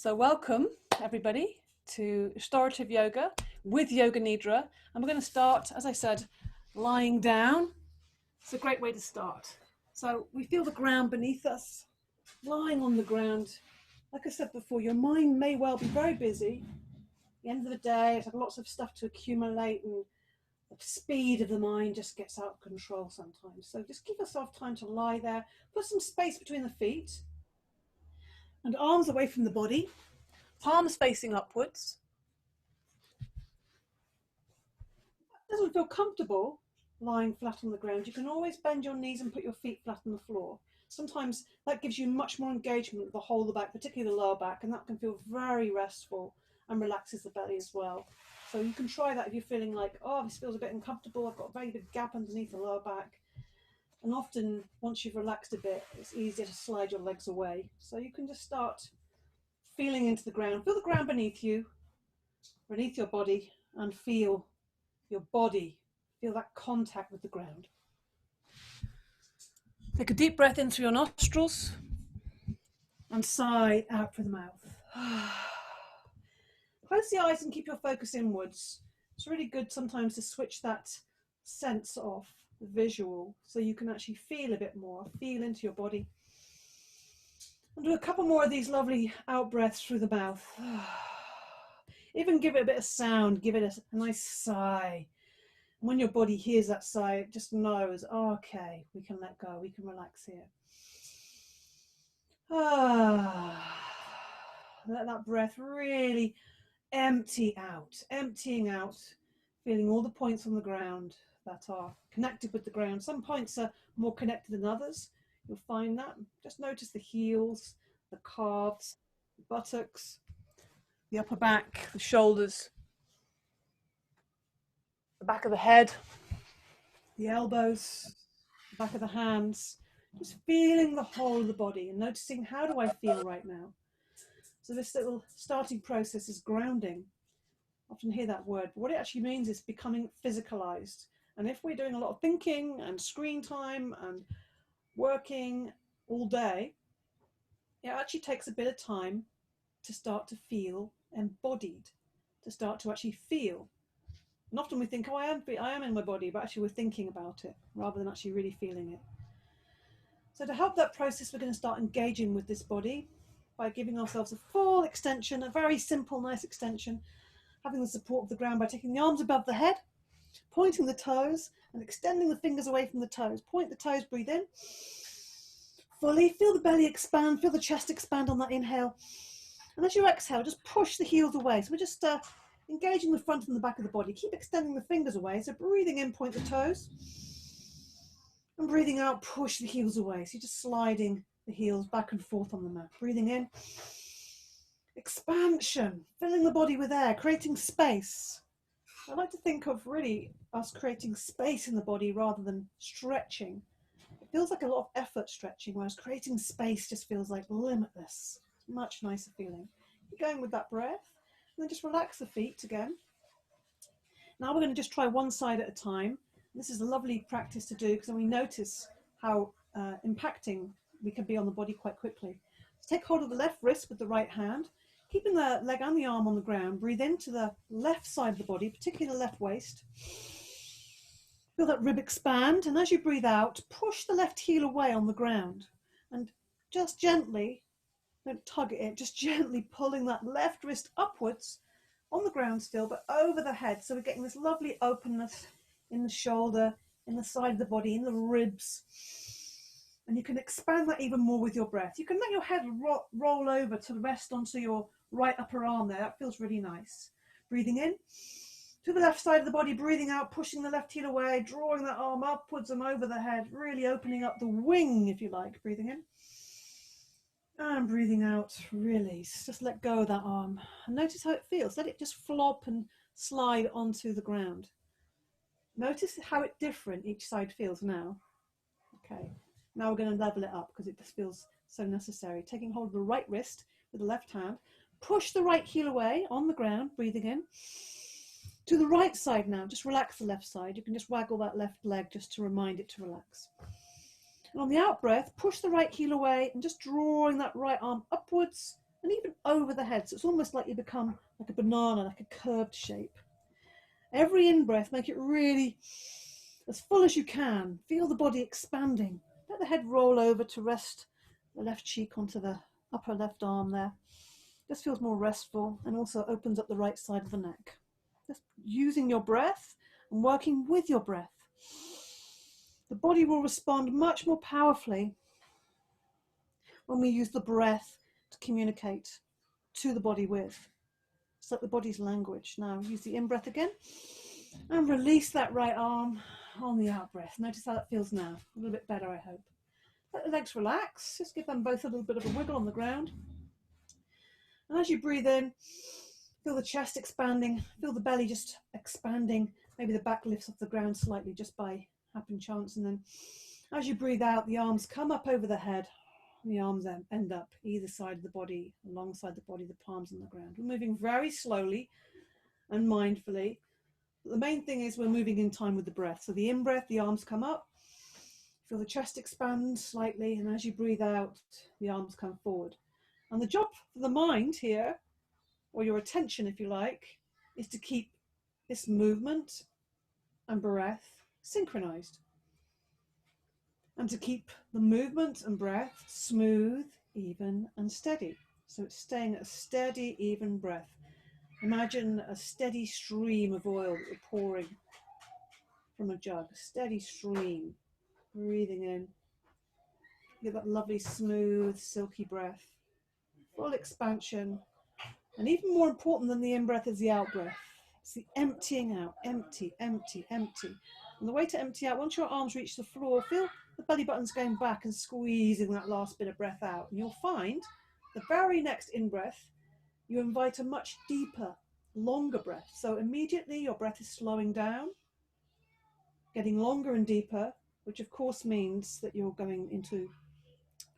So welcome everybody to Restorative Yoga with Yoga Nidra. And we're going to start, as I said, lying down. It's a great way to start. So we feel the ground beneath us, lying on the ground. Like I said before, your mind may well be very busy. At the end of the day, it's like lots of stuff to accumulate, and the speed of the mind just gets out of control sometimes. So just give yourself time to lie there. Put some space between the feet and arms away from the body. Palms facing upwards. Doesn't feel comfortable lying flat on the ground, you can always bend your knees and put your feet flat on the floor. Sometimes that gives you much more engagement with the whole of the back, particularly the lower back, and that can feel very restful and relaxes the belly as well. So you can try that if you're feeling like, oh, this feels a bit uncomfortable, I've got a very big gap underneath the lower back. And often, once you've relaxed a bit, it's easier to slide your legs away. So you can just start feeling into the ground. Feel the ground beneath you, beneath your body, and feel your body. Feel that contact with the ground. Take a deep breath in through your nostrils and sigh out through the mouth. Close the eyes and keep your focus inwards. It's really good sometimes to switch that sense off, the visual, so you can actually feel a bit more, feel into your body. And do a couple more of these lovely out breaths through the mouth. Even give it a bit of sound, give it a nice sigh. When your body hears that sigh, it just knows, oh, okay, we can let go, we can relax here. Let that breath really emptying out, feeling all the points on the ground that are connected with the ground. Some points are more connected than others. You'll find that. Just notice the heels, the calves, the buttocks, the upper back, the shoulders, the back of the head, the elbows, the back of the hands, just feeling the whole of the body and noticing, how do I feel right now? So this little starting process is grounding. I often hear that word, but what it actually means is becoming physicalized. And if we're doing a lot of thinking and screen time and working all day, it actually takes a bit of time to start to feel embodied, to start to actually feel. And often we think, oh, I am in my body, but actually we're thinking about it rather than actually really feeling it. So to help that process, we're going to start engaging with this body by giving ourselves a full extension, a very simple, nice extension, having the support of the ground by taking the arms above the head, pointing the toes and extending the fingers away from the toes. Point the toes, breathe in. Fully, feel the belly expand, feel the chest expand on that inhale. And as you exhale, just push the heels away. So we're just engaging the front and the back of the body. Keep extending the fingers away. So breathing in, point the toes. And breathing out, push the heels away. So you're just sliding the heels back and forth on the mat. Breathing in. Expansion, filling the body with air, creating space. I like to think of really us creating space in the body rather than stretching. It feels like a lot of effort stretching, whereas creating space just feels like limitless. It's a much nicer feeling. Keep going with that breath. And then just relax the feet again. Now we're going to just try one side at a time. This is a lovely practice to do because then we notice how impacting we can be on the body quite quickly. So take hold of the left wrist with the right hand, keeping the leg and the arm on the ground. Breathe into the left side of the body, particularly the left waist. Feel that rib expand, and as you breathe out, push the left heel away on the ground and just gently, don't tug at it, just gently pulling that left wrist upwards on the ground still, but over the head. So we're getting this lovely openness in the shoulder, in the side of the body, in the ribs. And you can expand that even more with your breath. You can let your head roll over to rest onto your right upper arm there. That feels really nice. Breathing in to the left side of the body, breathing out, pushing the left heel away, drawing that arm upwards and over the head, really opening up the wing, if you like. Breathing in. And breathing out, release. Just let go of that arm. And notice how it feels. Let it just flop and slide onto the ground. Notice how different each side feels now. Okay. Now we're going to level it up because it just feels so necessary. Taking hold of the right wrist with the left hand. Push the right heel away on the ground, breathing in. To the right side now, just relax the left side. You can just waggle that left leg just to remind it to relax. And on the out breath, push the right heel away and just drawing that right arm upwards and even over the head. So it's almost like you become like a banana, like a curved shape. Every in-breath, make it really as full as you can. Feel the body expanding. Let the head roll over to rest the left cheek onto the upper left arm there. Just feels more restful and also opens up the right side of the neck. Just using your breath and working with your breath. The body will respond much more powerfully when we use the breath to communicate to the body with. It's like the body's language. Now use the in-breath again and release that right arm on the out-breath. Notice how that feels now. A little bit better, I hope. Let the legs relax. Just give them both a little bit of a wiggle on the ground. And as you breathe in, feel the chest expanding, feel the belly just expanding. Maybe the back lifts off the ground slightly just by happen chance. And then as you breathe out, the arms come up over the head. The arms end up either side of the body, alongside the body, the palms on the ground. We're moving very slowly and mindfully. But the main thing is we're moving in time with the breath. So the in-breath, the arms come up. Feel the chest expand slightly. And as you breathe out, the arms come forward. And the job for the mind here, or your attention if you like, is to keep this movement and breath synchronized. And to keep the movement and breath smooth, even and steady. So it's staying at a steady, even breath. Imagine a steady stream of oil that you're pouring from a jug, a steady stream. Breathing in. Get that lovely, smooth, silky breath. Full expansion. And even more important than the in-breath is the out-breath. It's the emptying out. Empty, empty, empty. And the way to empty out, once your arms reach the floor, feel the belly buttons going back and squeezing that last bit of breath out. And you'll find the very next in-breath, you invite a much deeper, longer breath. So immediately your breath is slowing down, getting longer and deeper, which of course means that you're going into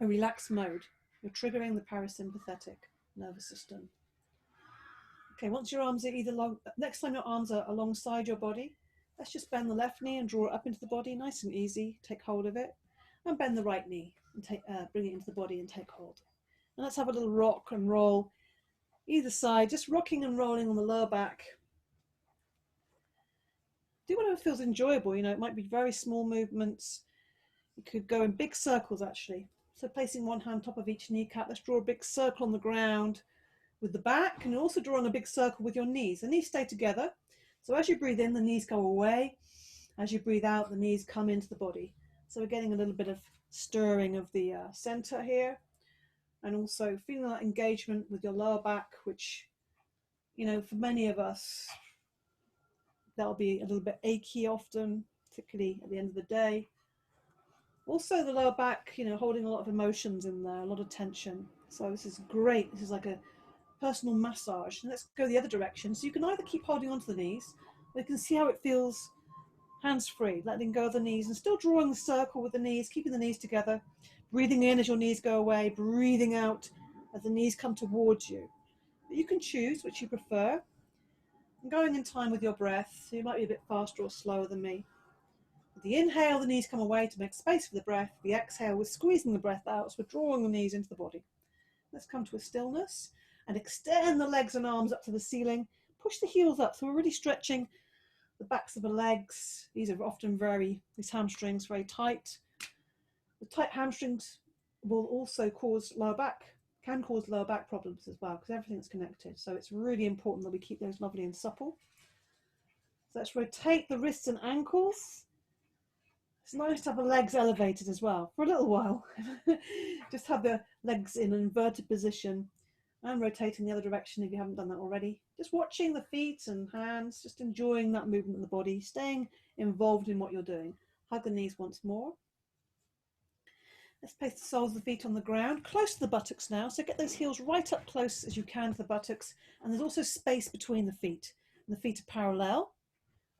a relaxed mode. You're triggering the parasympathetic nervous system. Okay, once your arms are either long, next time your arms are alongside your body, let's just bend the left knee and draw it up into the body, nice and easy. Take hold of it, and bend the right knee and bring it into the body and take hold. And let's have a little rock and roll either side, just rocking and rolling on the lower back. Do whatever feels enjoyable. You know, it might be very small movements. You could go in big circles actually. So placing one hand on top of each kneecap, let's draw a big circle on the ground with the back, and also drawing a big circle with your knees. The knees stay together. So as you breathe in, the knees go away. As you breathe out, the knees come into the body. So we're getting a little bit of stirring of the center here, and also feeling that engagement with your lower back, which, you know, for many of us, that'll be a little bit achy often, particularly at the end of the day. Also the lower back, you know, holding a lot of emotions in there, a lot of tension. So this is great. This is like a personal massage. And let's go the other direction. So you can either keep holding onto the knees, or you can see how it feels hands free, letting go of the knees and still drawing the circle with the knees, keeping the knees together, breathing in as your knees go away, breathing out as the knees come towards you. But you can choose which you prefer. And going in time with your breath, so you might be a bit faster or slower than me. With the inhale, the knees come away to make space for the breath. The exhale, we're squeezing the breath out, so we're drawing the knees into the body. Let's come to a stillness and extend the legs and arms up to the ceiling. Push the heels up, so we're really stretching the backs of the legs. These are often these hamstrings very tight. The tight hamstrings will also cause can cause lower back problems as well, because everything's connected. So it's really important that we keep those lovely and supple. So let's rotate the wrists and ankles. It's nice to have the legs elevated as well for a little while. Just have the legs in an inverted position and rotating the other direction if you haven't done that already. Just watching the feet and hands, just enjoying that movement in the body, staying involved in what you're doing. Hug the knees once more. Let's place the soles of the feet on the ground, close to the buttocks now. So get those heels right up close as you can to the buttocks. And there's also space between the feet. And the feet are parallel.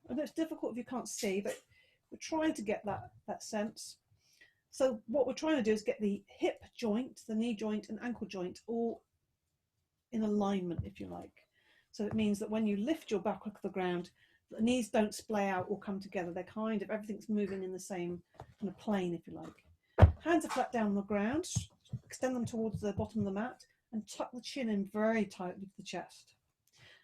I know it's difficult if you can't see, but we're trying to get that sense. So what we're trying to do is get the hip joint, the knee joint and ankle joint all in alignment, if you like. So it means that when you lift your back off the ground, the knees don't splay out or come together. They're kind of, everything's moving in the same kind of plane, if you like. Hands are flat down on the ground. Extend them towards the bottom of the mat. and tuck the chin in very tightly to the chest.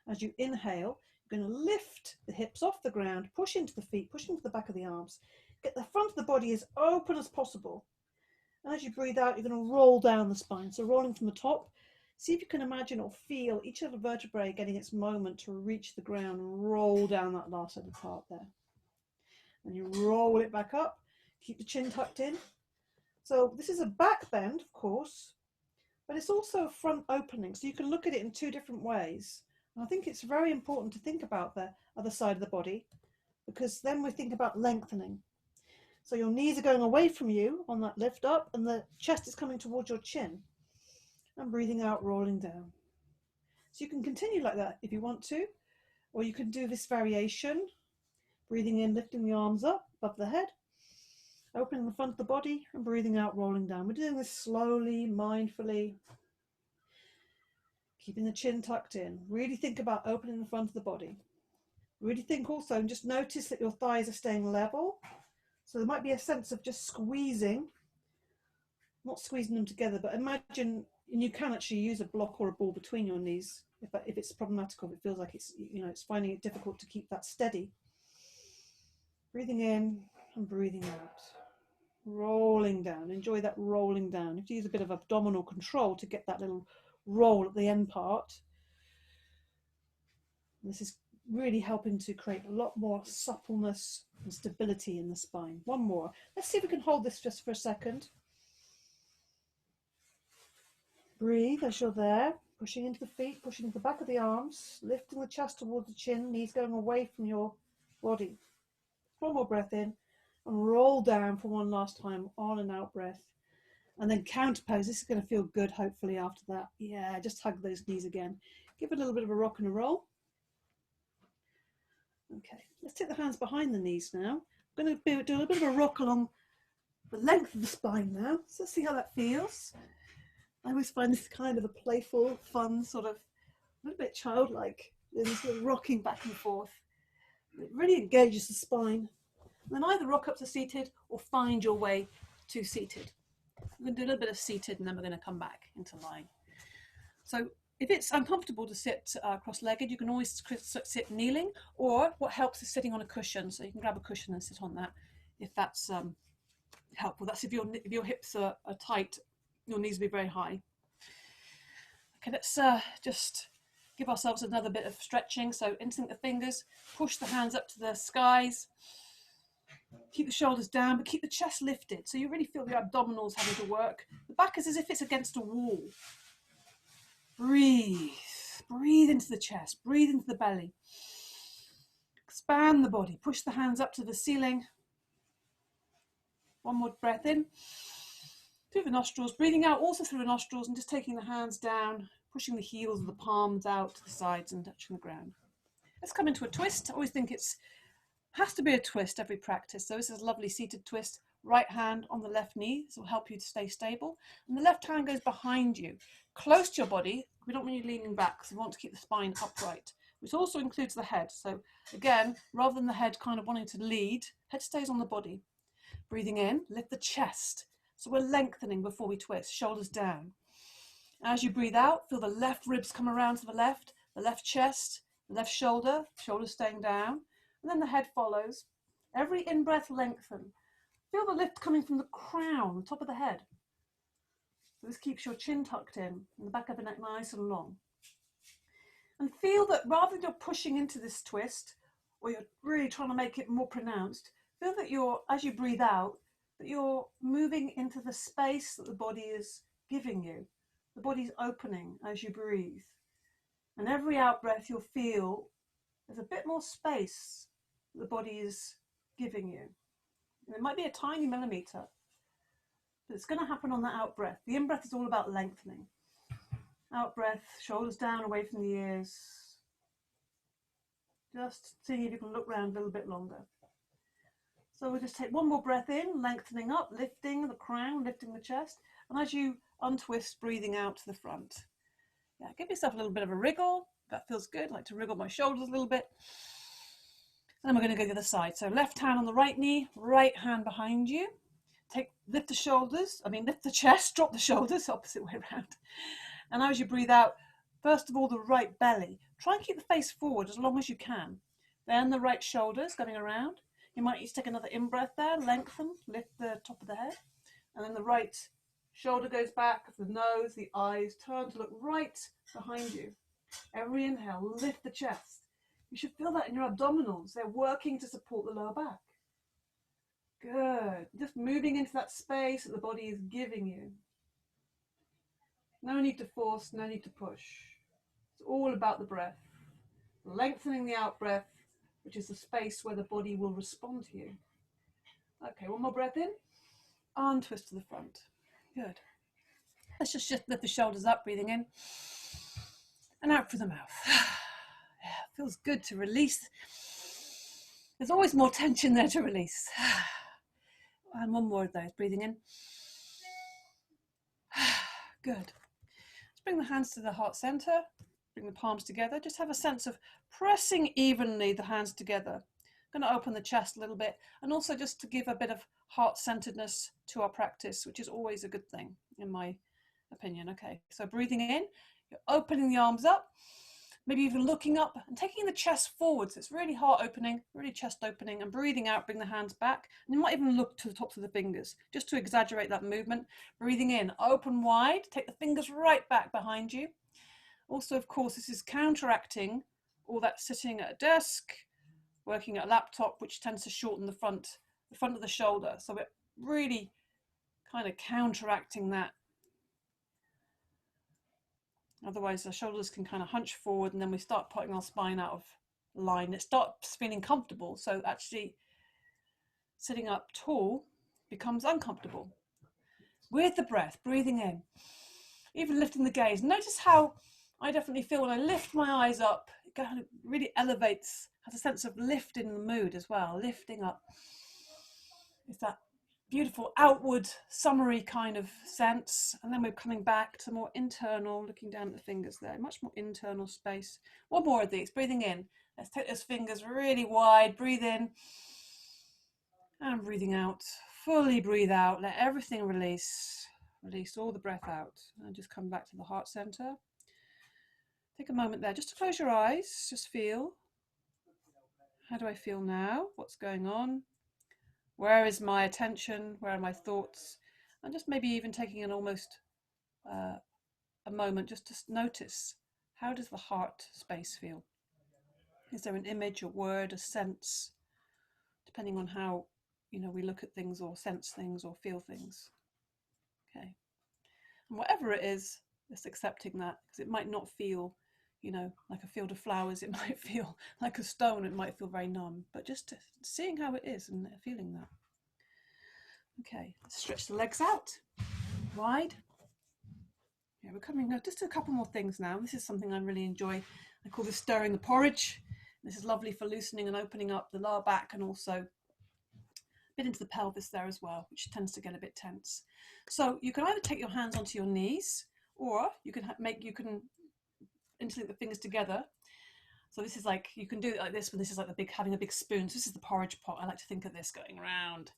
As you inhale, you're going to lift the hips off the ground, push into the feet, push into the back of the arms. Get the front of the body as open as possible. And as you breathe out, you're going to roll down the spine. So rolling from the top, see if you can imagine or feel each of the vertebrae getting its moment to reach the ground and roll down that last little part there. And you roll it back up, keep the chin tucked in. So this is a back bend, of course, but it's also a front opening. So you can look at it in two different ways. And I think it's very important to think about the other side of the body, because then we think about lengthening. So your knees are going away from you on that lift up, and the chest is coming towards your chin. And breathing out, rolling down. So you can continue like that if you want to, or you can do this variation. Breathing in, lifting the arms up above the head, opening the front of the body, and breathing out, rolling down. We're doing this slowly, mindfully, keeping the chin tucked in. Really think about opening the front of the body. Really think also, and just notice that your thighs are staying level. So there might be a sense of just squeezing, not squeezing them together, but imagine, and you can actually use a block or a ball between your knees if it's problematic, or if it feels like it's finding it difficult to keep that steady. Breathing in and breathing out. Rolling down. Enjoy that rolling down. You have to use a bit of abdominal control to get that little roll at the end part. This is really helping to create a lot more suppleness and stability in the spine. One more. Let's see if we can hold this just for a second. Breathe as you're there, pushing into the feet, pushing into the back of the arms, lifting the chest towards the chin, knees going away from your body. One more breath in and roll down for one last time, on and out breath. And then counter pose. This is going to feel good, hopefully, after that. Yeah, just hug those knees again. Give it a little bit of a rock and a roll. Okay, let's take the hands behind the knees now. I'm going to do a little bit of a rock along the length of the spine now. So let's see how that feels. I always find this kind of a playful, fun, sort of a little bit childlike, this sort of rocking back and forth. It really engages the spine. And then either rock up to seated or find your way to seated. We're going to do a little bit of seated, and then we're going to come back into lying. So if it's uncomfortable to sit cross-legged, you can always sit kneeling, or what helps is sitting on a cushion. So you can grab a cushion and sit on that if that's helpful. That's if your hips are tight, your knees will be very high. Okay, let's just give ourselves another bit of stretching. So instinct the fingers, push the hands up to the skies. Keep the shoulders down, but keep the chest lifted. So you really feel the abdominals having to work. The back is as if it's against a wall. Breathe. Breathe into the chest. Breathe into the belly. Expand the body. Push the hands up to the ceiling. One more breath in. Through the nostrils. Breathing out also through the nostrils, and just taking the hands down, pushing the heels of the palms out to the sides and touching the ground. Let's come into a twist. I always think it has to be a twist every practice. So this is a lovely seated twist. Right hand on the left knee. This will help you to stay stable. And the left hand goes behind you, close to your body. We don't want you leaning back, because we want to keep the spine upright, which also includes the head. So again, rather than the head kind of wanting to lead, head stays on the body. Breathing in, lift the chest. So we're lengthening before we twist, shoulders down. As you breathe out, feel the left ribs come around to the left chest, the left shoulder, shoulders staying down, and then the head follows. Every in-breath, lengthen. Feel the lift coming from the crown, the top of the head. So this keeps your chin tucked in, and the back of the neck nice and long. And feel that rather than you're pushing into this twist, or you're really trying to make it more pronounced, feel that as you breathe out, that you're moving into the space that the body is giving you. The body's opening as you breathe. And every out breath you'll feel there's a bit more space that the body is giving you. And it might be a tiny millimetre, but it's going to happen on that out breath. The in breath is all about lengthening. Out breath, shoulders down, away from the ears. Just seeing if you can look around a little bit longer. So we'll just take one more breath in, lengthening up, lifting the crown, lifting the chest. And as you untwist, breathing out to the front. Yeah, give yourself a little bit of a wriggle. That feels good. I like to wriggle my shoulders a little bit. And then we're going to go to the other side. So left hand on the right knee, right hand behind you. Lift the chest, drop the shoulders, opposite way around. And as you breathe out, first of all, the right belly. Try and keep the face forward as long as you can. Then the right shoulders going around. You might need to take another in-breath there, lengthen, lift the top of the head. And then the right shoulder goes back, the nose, the eyes turn to look right behind you. Every inhale, lift the chest. You should feel that in your abdominals. They're working to support the lower back. Good. Just moving into that space that the body is giving you. No need to force, no need to push. It's all about the breath. Lengthening the out breath, which is the space where the body will respond to you. Okay, one more breath in. Arm twist to the front. Good. Let's just lift the shoulders up, breathing in. And out through the mouth. Yeah, feels good to release. There's always more tension there to release. And one more of those, breathing in. Good. Let's bring the hands to the heart center. Bring the palms together. Just have a sense of pressing evenly the hands together. I'm going to open the chest a little bit, and also just to give a bit of heart-centeredness to our practice, which is always a good thing, in my opinion. Okay, so breathing in, you're opening the arms up, maybe even looking up and taking the chest forward. So it's really heart opening, really chest opening, and breathing out, bring the hands back. And you might even look to the tops of the fingers, just to exaggerate that movement. Breathing in, open wide, take the fingers right back behind you. Also, of course, this is counteracting all that sitting at a desk, working at a laptop, which tends to shorten the front of the shoulder. So we're really kind of counteracting that. Otherwise, the shoulders can kind of hunch forward, and then we start putting our spine out of line. It starts feeling comfortable. So actually, sitting up tall becomes uncomfortable. With the breath, breathing in, even lifting the gaze. Notice how I definitely feel when I lift my eyes up, it kind of really elevates, has a sense of lift in the mood as well, lifting up. It's that beautiful outward summary kind of sense, and then we're coming back to more internal, looking down at the fingers there, much more internal space. One more of these, breathing in. Let's take those fingers really wide, breathe in, and breathing out. Fully breathe out, let everything release. Release all the breath out, and just come back to the heart center. Take a moment there just to close your eyes, just feel. How do I feel now? What's going on? Where is my attention? Where are my thoughts? And just maybe even taking an almost a moment just to notice, how does the heart space feel? Is there an image, a word, a sense, depending on how we look at things or sense things or feel things? Okay. And whatever it is, just accepting that, because it might not feel like a field of flowers. It might feel like a stone. It might feel very numb, but just seeing how it is and feeling that. Okay, let's stretch the legs out wide. Yeah, we're coming now. Just a couple more things now. This is something I really enjoy. I call this stirring the porridge. This is lovely for loosening and opening up the lower back, and also a bit into the pelvis there as well, which tends to get a bit tense. So you can either take your hands onto your knees, or you can interlink the fingers together. So this is like, you can do it like this, but this is like having a big spoon. So this is the porridge pot. I like to think of this going around.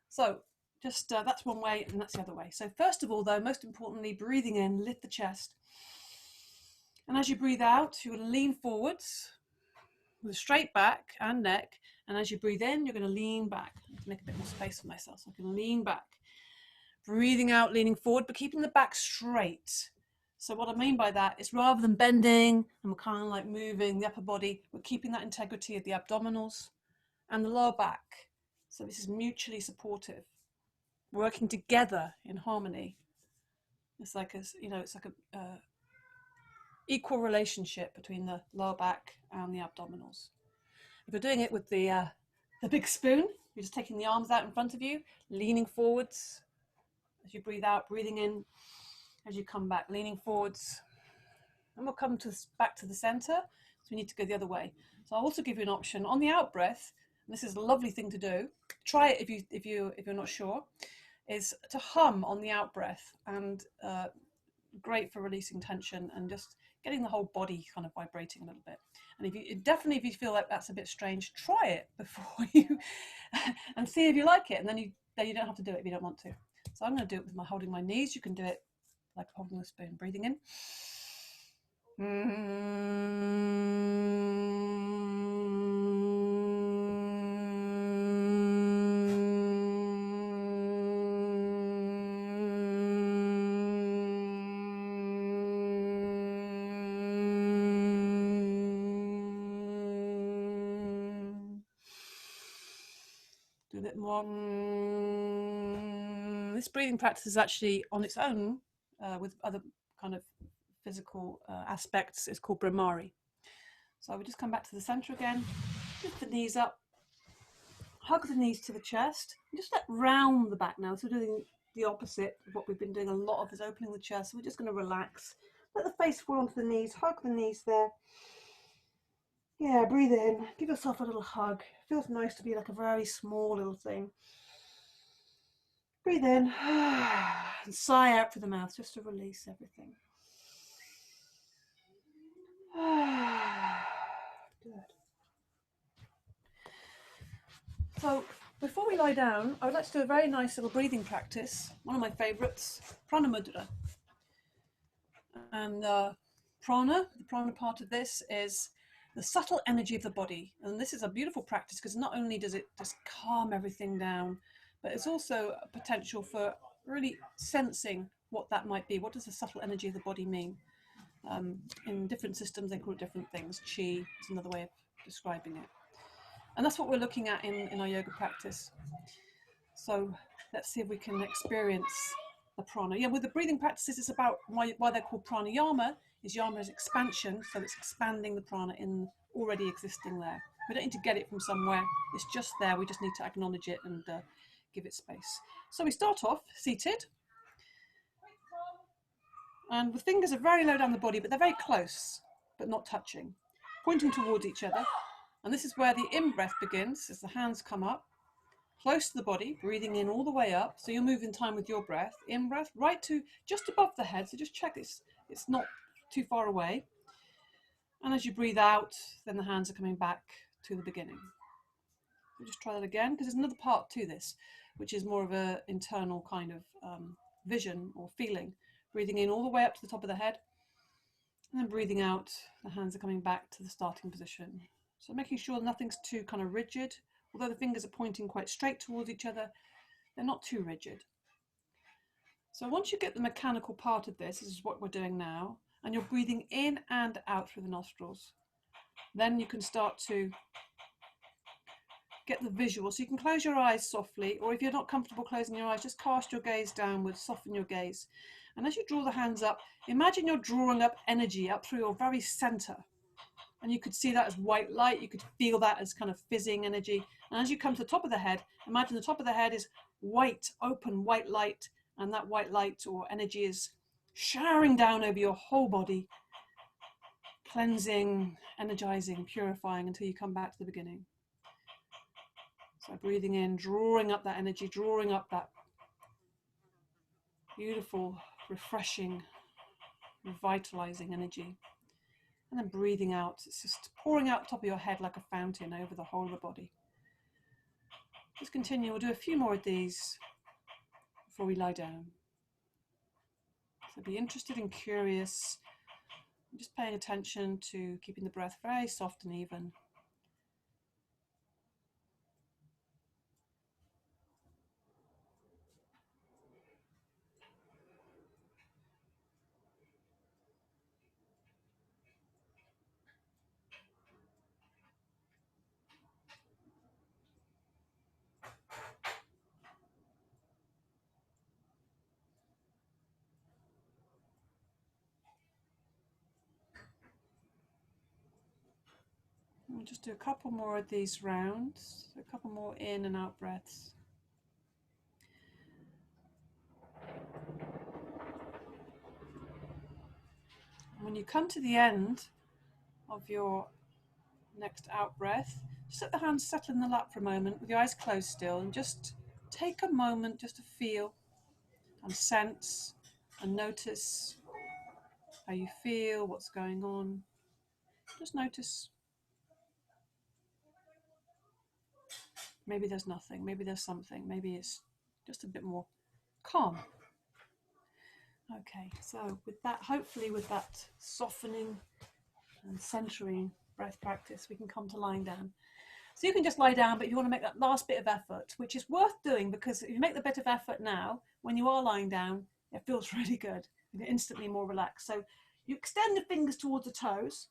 So just that's one way, and that's the other way. So first of all, though, most importantly, breathing in, lift the chest. And as you breathe out, you're going to lean forwards with a straight back and neck. And as you breathe in, you're going to lean back. I need to make a bit more space for myself, so I can lean back. Breathing out, leaning forward, but keeping the back straight. So what I mean by that is, rather than bending and we're kind of like moving the upper body, we're keeping that integrity of the abdominals and the lower back. So this is mutually supportive, working together in harmony. It's like a equal relationship between the lower back and the abdominals. If you're doing it with the big spoon, you're just taking the arms out in front of you, leaning forwards as you breathe out, breathing in as you come back, leaning forwards. And we'll come back to the center, so we need to go the other way. So I'll also give you an option on the out breath, and this is a lovely thing to do. Try it if you're not sure, is to hum on the out breath, and great for releasing tension and just getting the whole body kind of vibrating a little bit. And if you feel like that's a bit strange, try it before you and see if you like it, and then you don't have to do it if you don't want to. So I'm going to do it with holding my knees. You can do it like holding a spoon. Breathing in. Do a bit more. This breathing practice is actually on its own with other kind of physical aspects. It's called Brahmari. So I would just come back to the center again, lift the knees up, hug the knees to the chest, and just let round the back now. So we're doing the opposite of what we've been doing a lot of, is opening the chest. So we're just going to relax. Let the face fall onto the knees, hug the knees there. Yeah, breathe in, give yourself a little hug. It feels nice to be like a very small little thing. Breathe in and sigh out through the mouth just to release everything. Good. So before we lie down, I would like to do a very nice little breathing practice, one of my favourites, Prana Mudra. And the prana part of this is the subtle energy of the body. And this is a beautiful practice because not only does it just calm everything down, but it's also a potential for really sensing what that might be. What does the subtle energy of the body mean? In different systems, they call it different things. Chi is another way of describing it. And that's what we're looking at in our yoga practice. So let's see if we can experience the prana. Yeah, with the breathing practices, it's about why they're called pranayama. Yama is expansion, so it's expanding the prana in already existing there. We don't need to get it from somewhere. It's just there. We just need to acknowledge it and give it space. So we start off seated. And the fingers are very low down the body, but they're very close, but not touching, pointing towards each other. And this is where the in-breath begins, as the hands come up, close to the body, breathing in all the way up. So you'll move in time with your breath. In-breath, right to just above the head. So just check it's not too far away. And as you breathe out, then the hands are coming back to the beginning. We'll just try that again, because there's another part to this, which is more of an internal kind of vision or feeling. Breathing in all the way up to the top of the head, and then breathing out, the hands are coming back to the starting position. So making sure nothing's too kind of rigid. Although the fingers are pointing quite straight towards each other, they're not too rigid. So once you get the mechanical part of this is what we're doing now, and you're breathing in and out through the nostrils, then you can start to get the visual. So you can close your eyes softly, or if you're not comfortable closing your eyes, just cast your gaze downwards, soften your gaze. And as you draw the hands up, imagine you're drawing up energy up through your very center. And you could see that as white light. You could feel that as kind of fizzing energy. And as you come to the top of the head, imagine the top of the head is white, open white light. And that white light or energy is showering down over your whole body, cleansing, energizing, purifying until you come back to the beginning. So breathing in, drawing up that energy, drawing up that beautiful, refreshing, revitalizing energy. And then breathing out, it's just pouring out the top of your head like a fountain over the whole of the body. Just continue, we'll do a few more of these before we lie down. So be interested and curious, just paying attention to keeping the breath very soft and even. We'll just do a couple more of these rounds, a couple more in and out breaths. When you come to the end of your next out breath, just let the hands settle in the lap for a moment with your eyes closed still, and just take a moment just to feel and sense and notice how you feel, what's going on. Just notice. Maybe there's nothing, maybe there's something, maybe it's just a bit more calm. Okay, so with that, hopefully with that softening and centering breath practice, we can come to lying down. So you can just lie down, but if you want to make that last bit of effort, which is worth doing, because if you make the bit of effort now, when you are lying down, it feels really good. You're instantly more relaxed. So you extend the fingers towards the toes,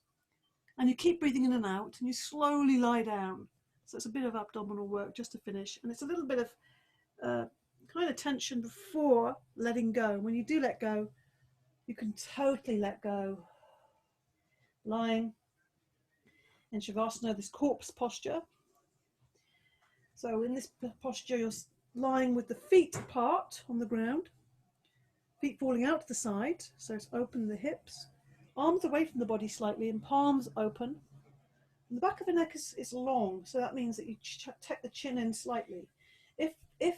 and you keep breathing in and out, and you slowly lie down. So it's a bit of abdominal work just to finish, and it's a little bit of kind of tension before letting go. When you do let go, you can totally let go. Lying in Shavasana, this corpse posture. So in this posture, you're lying with the feet apart on the ground, feet falling out to the side, so it's open the hips, arms away from the body slightly, and palms open. And the back of the neck is long, so that means that you tuck the chin in slightly. If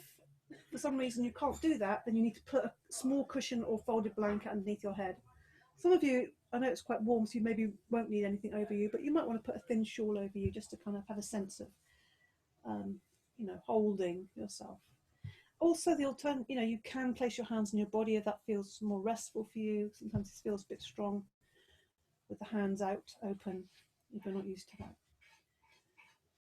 for some reason you can't do that, then you need to put a small cushion or folded blanket underneath your head. Some of you, I know it's quite warm, so you maybe won't need anything over you, but you might want to put a thin shawl over you just to kind of have a sense of, holding yourself. Also, the alternative, you can place your hands on your body if that feels more restful for you. Sometimes it feels a bit strong with the hands out, open, if you're not used to that.